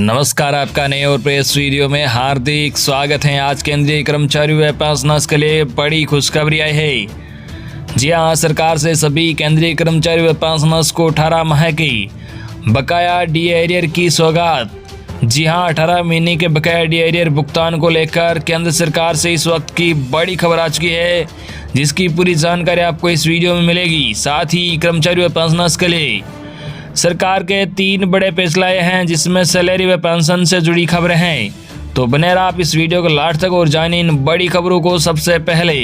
नमस्कार, आपका नए और प्रेस वीडियो में हार्दिक स्वागत है। आज केंद्रीय कर्मचारियों व पेंशनर्स के लिए बड़ी खुशखबरी आई है। जी हां, सरकार से सभी केंद्रीय कर्मचारियों व पेंशनर्स को 18 माह की बकाया डी एरियर की सौगात। जी हां, 18 महीने के बकाया डी एरियर भुगतान को लेकर केंद्र सरकार से इस वक्त की बड़ी खबर आ चुकी है, जिसकी पूरी जानकारी आपको इस वीडियो में मिलेगी। साथ ही कर्मचारियों व पेंशनर्स के लिए सरकार के 3 बड़े फैसले आए हैं, जिसमें सैलरी व पेंशन से जुड़ी खबरें हैं। तो बने रहा आप इस वीडियो को लास्ट तक और जानिए इन बड़ी खबरों को सबसे पहले।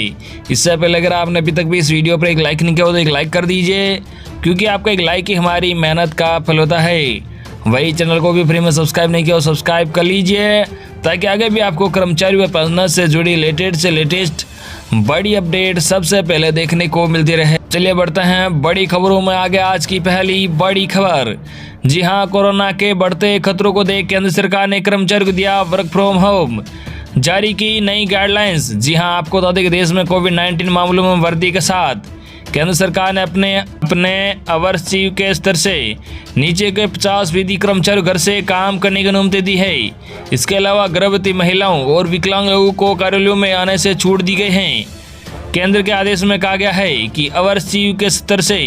इससे पहले अगर आपने अभी तक भी इस वीडियो पर एक लाइक नहीं किया हो तो एक लाइक कर दीजिए, क्योंकि आपका एक लाइक ही हमारी मेहनत का फल होता है। वही चैनल को भी फ्री में सब्सक्राइब नहीं किया हो सब्सक्राइब कर लीजिए, ताकि आगे भी आपको कर्मचारी व पेंशनर से जुड़ी लेटेस्ट बड़ी अपडेट सबसे पहले देखने को मिलती रहे। चलिए बढ़ते हैं बड़ी खबरों में आगे। आज की पहली बड़ी खबर। जी हां, कोरोना के बढ़ते खतरों को देख केंद्र सरकार ने कर्मचारियों को दिया वर्क फ्रॉम होम, जारी की नई गाइडलाइंस। जी हां, आपको बता दें कि देश में कोविड-19 मामलों में वृद्धि के साथ केंद्र सरकार ने अपने ओवरसीव के स्तर से नीचे के 50% कर्मचारियों घर से काम करने की अनुमति दी है। इसके अलावा गर्भवती महिलाओं और विकलांग लोगों को कार्यालयों में आने से छूट दी गई है। केंद्र के आदेश में कहा गया है कि ओवरसीव के स्तर से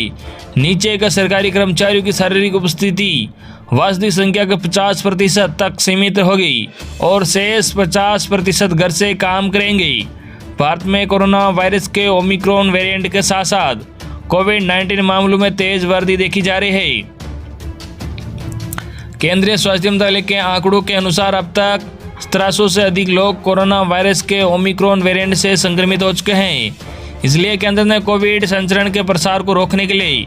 नीचे के सरकारी कर्मचारियों की शारीरिक उपस्थिति वास्तविक संख्या के 50% तक सीमित होगी और शेष 50% घर से काम करेंगे। भारत में कोरोना वायरस के ओमिक्रॉन वेरिएंट के साथ साथ कोविड-19 मामलों में तेज वृद्धि देखी जा रही है। केंद्रीय स्वास्थ्य मंत्रालय के आंकड़ों के अनुसार अब तक 1700 से अधिक लोग कोरोना वायरस के ओमिक्रॉन वेरिएंट से संक्रमित हो चुके हैं। इसलिए केंद्र ने कोविड संचरण के प्रसार को रोकने के लिए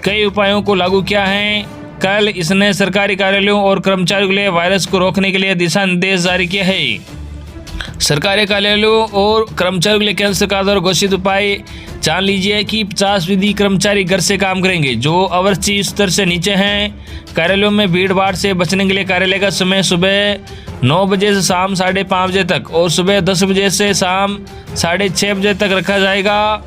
कई उपायों को लागू किया है। कल इसने सरकारी कार्यालयों और कर्मचारियों के लिए वायरस को रोकने के लिए दिशा निर्देश जारी किए हैं। सरकारी कार्यालयों और कर्मचारियों के लिए केंद्र सरकार द्वारा घोषित उपाय जान लीजिए कि 50% कर्मचारी घर से काम करेंगे जो ओवरसीव स्तर से नीचे हैं। कार्यालयों में भीड़ भाड़ से बचने के लिए कार्यालय का समय सुबह 9 बजे से शाम 5:30 बजे तक और सुबह 10 बजे से शाम 6:30 बजे तक रखा जाएगा।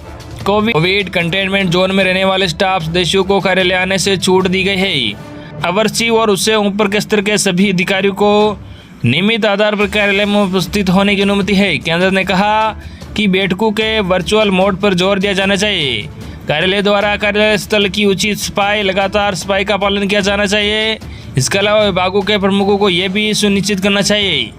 कोविड कंटेनमेंट जोन में रहने वाले स्टाफ सदस्यों को कार्यालय आने से छूट दी गई है। ओवरसीव और उससे ऊपर के स्तर के सभी अधिकारियों को नियमित आधार पर कार्यालय में उपस्थित होने की अनुमति है। केंद्र ने कहा कि बैठकों के वर्चुअल मोड पर जोर दिया जाना चाहिए। कार्यालय द्वारा कार्यालय स्थल की उचित सफाई, लगातार सफाई का पालन किया जाना चाहिए। इसके अलावा विभागों के प्रमुखों को यह भी सुनिश्चित करना चाहिए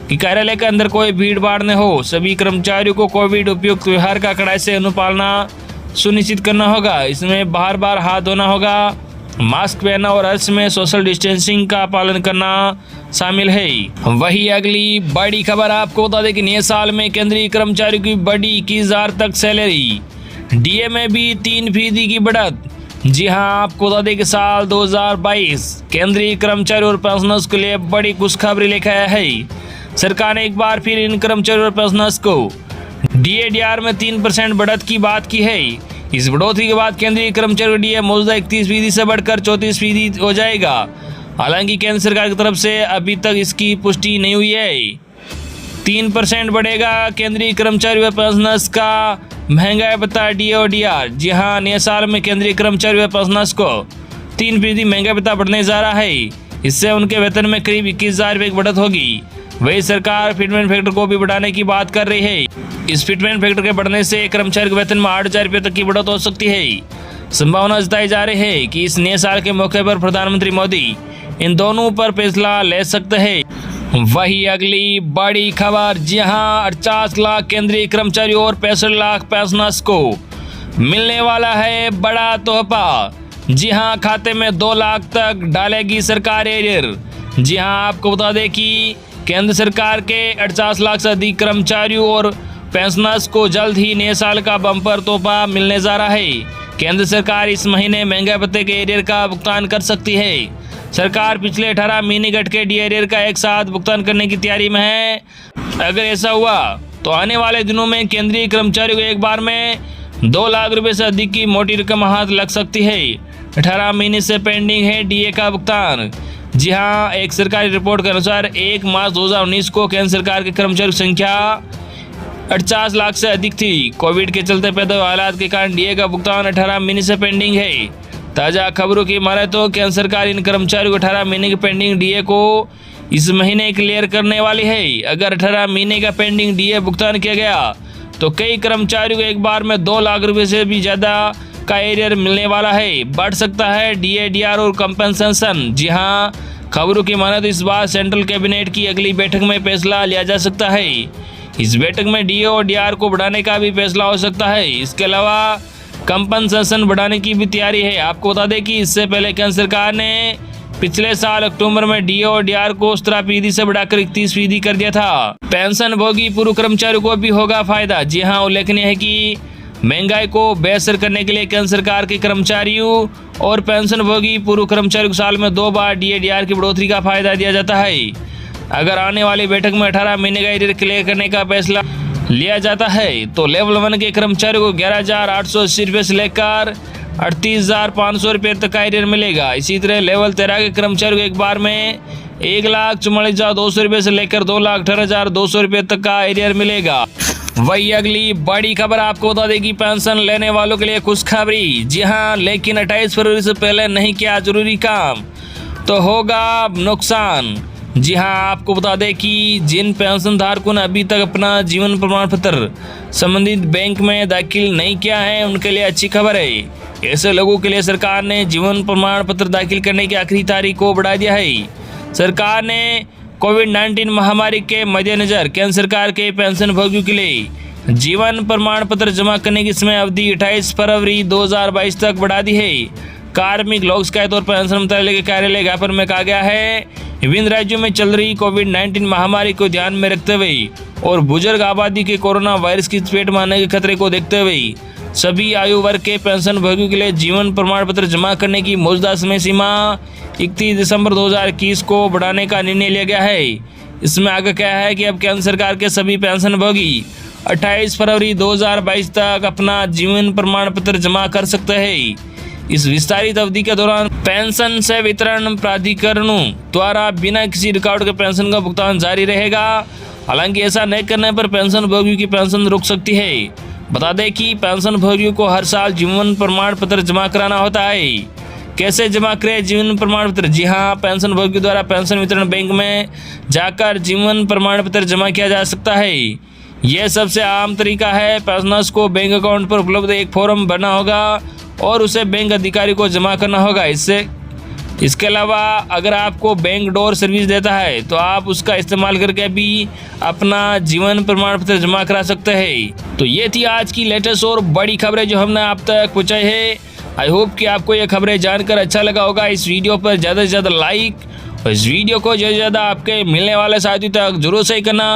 कि कार्यालय के अंदर कोई भीड़ भाड़ न हो। सभी कर्मचारियों को कोविड उपयुक्त व्यवहार का कड़ाई से अनुपालना सुनिश्चित करना होगा। इसमें बार हाथ धोना होगा, मास्क पहनना और हर समय सोशल डिस्टेंसिंग का पालन करना शामिल है। वही अगली बड़ी खबर आपको बता दें कि नए साल में केंद्रीय कर्मचारियों की बड़ी 21,000 तक सैलरी, डीए में भी 3% की बढ़त। जी हां, आपको बता दें कि साल 2022 केंद्रीय कर्मचारियों और पेंशनर्स के लिए बड़ी खुशखबरी लेकर आया है। सरकार ने एक बार फिर इन कर्मचारियों और पेंशनर्स को डीए में 3% बढ़त की बात की है। इस बढ़ोतरी के बाद केंद्रीय कर्मचारियों का डीए मौजूदा 31% से बढ़कर 34% हो जाएगा। हालांकि केंद्र सरकार की तरफ से अभी तक इसकी पुष्टि नहीं हुई है। 3% बढ़ेगा केंद्रीय कर्मचारियों व पेंशनर्स का महंगाई भत्ता डीए और डीआर। जी हां, नए साल में केंद्रीय कर्मचारियों व पेंशनर्स को 3% महंगाई भत्ता बढ़ने जा रहा है। इससे उनके वेतन में करीब 21,000 रुपये की बढ़त होगी। वही सरकार फिटमेंट फैक्टर को भी बढ़ाने की बात कर रही है। इस फिटमेंट फैक्टर के बढ़ने से कर्मचारी के वेतन में 8,000 रुपये तक की बढ़त हो सकती है। संभावना जताई जा रही है कि इस नए साल के मौके पर प्रधानमंत्री मोदी इन दोनों पर फैसला ले सकते हैं। वही अगली बड़ी खबर। जी हां, 48 लाख केंद्रीय कर्मचारियों और 65 लाख पेंशनर्स को मिलने वाला है बड़ा तोहफा। जी हां, खाते में 2 लाख तक डालेगी सरकार एरियर। जी हां, आपको बता दें कि केंद्र सरकार के 48 लाख से अधिक कर्मचारियों और पेंशनर्स को जल्द ही नए साल का बम्पर तोहफा मिलने जा रहा है। केंद्र सरकार इस महीने महंगाई भत्ते के एरियर का भुगतान कर सकती है। सरकार पिछले 18 महीने घट के डी एरियर का एक साथ भुगतान करने की तैयारी में है। अगर ऐसा हुआ तो आने वाले दिनों में केंद्रीय कर्मचारियों को एक बार में 2 लाख रुपए से अधिक की मोटी रकम हाथ लग सकती है। 18 महीने से पेंडिंग है डीए का भुगतान। जी हां, एक सरकारी रिपोर्ट के अनुसार 1 मार्च 2019 को केंद्र सरकार के कर्मचारियों की संख्या 48 लाख से अधिक थी। कोविड के चलते पैदा हुए हालात के कारण डीए का भुगतान 18 महीने से पेंडिंग है। ताज़ा खबरों की माने तो केंद्र सरकार इन कर्मचारियों को 18 महीने की पेंडिंग डीए को इस महीने क्लियर करने वाली है। अगर 18 महीने का पेंडिंग डीए भुगतान किया गया तो कई कर्मचारियों को एक बार में 2 लाख रुपए से भी ज्यादा का एरियर मिलने वाला है। बढ़ सकता है डीए, डीआर और कंपनसेशन। जी हाँ, खबरों की माने तो इस बार सेंट्रल कैबिनेट की अगली बैठक में फैसला लिया जा सकता है। इस बैठक में डीए और डीआर को बढ़ाने का भी फैसला हो सकता है। इसके अलावा कंपनसेशन बढ़ाने की भी तैयारी है। आपको बता दें कि इससे पहले केंद्र सरकार ने पिछले साल अक्टूबर में डीए और डीआर को 17% से बढ़ाकर 31% कर दिया था। पेंशन भोगी पूर्व कर्मचारियों को भी होगा फायदा। जी हाँ, उल्लेखनीय है कि महंगाई को बेअसर करने के लिए केंद्र सरकार के कर्मचारियों और पेंशन भोगी पूर्व कर्मचारियों को साल में 2 बार डीए डीआर की बढ़ोतरी का फायदा दिया जाता है। अगर आने वाली बैठक में 18 महीने का एरियर क्लियर करने का फैसला लिया जाता है तो लेवल 1 के कर्मचारियों को 11,880 रुपये से लेकर 38,500 रुपये तक का एरियर मिलेगा। इसी तरह लेवल 13 के कर्मचारियों को एक बार में 1,44,200 रुपये से लेकर 2,18,200 रुपये तक का एरियर मिलेगा। वही अगली बड़ी खबर आपको बता दें कि पेंशन लेने वालों के लिए खुशखबरी। जी हाँ, लेकिन 28 फरवरी से पहले नहीं किया जरूरी काम तो होगा नुकसान। जी हाँ, आपको बता दें कि जिन पेंशन धारकों ने अभी तक अपना जीवन प्रमाण पत्र संबंधित बैंक में दाखिल नहीं किया है उनके लिए अच्छी खबर है। ऐसे लोगों के लिए सरकार ने जीवन प्रमाण पत्र दाखिल करने की आखिरी तारीख को बढ़ा दिया है। सरकार ने कोविड-19 महामारी के मद्देनजर केंद्र सरकार के पेंशन भोगियों के लिए जीवन प्रमाण पत्र जमा करने की समय अवधि 28 फरवरी 2022 तक बढ़ा दी है। कार्मिक लोक शिकायत और पेंशन मंत्रालय के कार्यालय ज्ञापन में कहा गया है, विभिन्न राज्यों में चल रही कोविड-19 महामारी को ध्यान में रखते हुए और बुजुर्ग आबादी के कोरोना वायरस की चपेट में आने के खतरे को देखते हुए सभी आयु वर्ग के पेंशन भोगियों के लिए जीवन प्रमाण पत्र जमा करने की मौजूदा समय सीमा 31 दिसंबर 2021 को बढ़ाने का निर्णय लिया गया है। इसमें आगे क्या है कि अब केंद्र सरकार के सभी पेंशन भोगी 28 फरवरी 2022 तक अपना जीवन प्रमाण पत्र जमा कर सकते हैं। इस विस्तारित अवधि के दौरान पेंशन से वितरण प्राधिकरणों द्वारा बिना किसी रुकावट के पेंशन का भुगतान जारी रहेगा। हालांकि ऐसा नहीं करने पर पेंशन भोगियों की पेंशन रुक सकती है। बता दें कि पेंशन भोगियों को हर साल जीवन प्रमाण पत्र जमा कराना होता है। कैसे जमा करें जीवन प्रमाण पत्र? जी हाँ, पेंशन भोगियों द्वारा पेंशन वितरण बैंक में जाकर जीवन प्रमाण पत्र जमा किया जा सकता है। यह सबसे आम तरीका है। पेंशनर्स को बैंक अकाउंट पर उपलब्ध एक फॉर्म भरना होगा और उसे बैंक अधिकारी को जमा करना होगा। इसके अलावा अगर आपको बैंक डोर सर्विस देता है तो आप उसका इस्तेमाल करके भी अपना जीवन प्रमाण पत्र जमा करा सकते हैं। तो ये थी आज की लेटेस्ट और बड़ी खबरें जो हमने आप तक पहुँचाई है। आई होप कि आपको ये खबरें जानकर अच्छा लगा होगा। इस वीडियो पर ज़्यादा से ज़्यादा लाइक और इस वीडियो को ज़्यादा से ज़्यादा आपके मिलने वाले साथियों तक जरूर से करना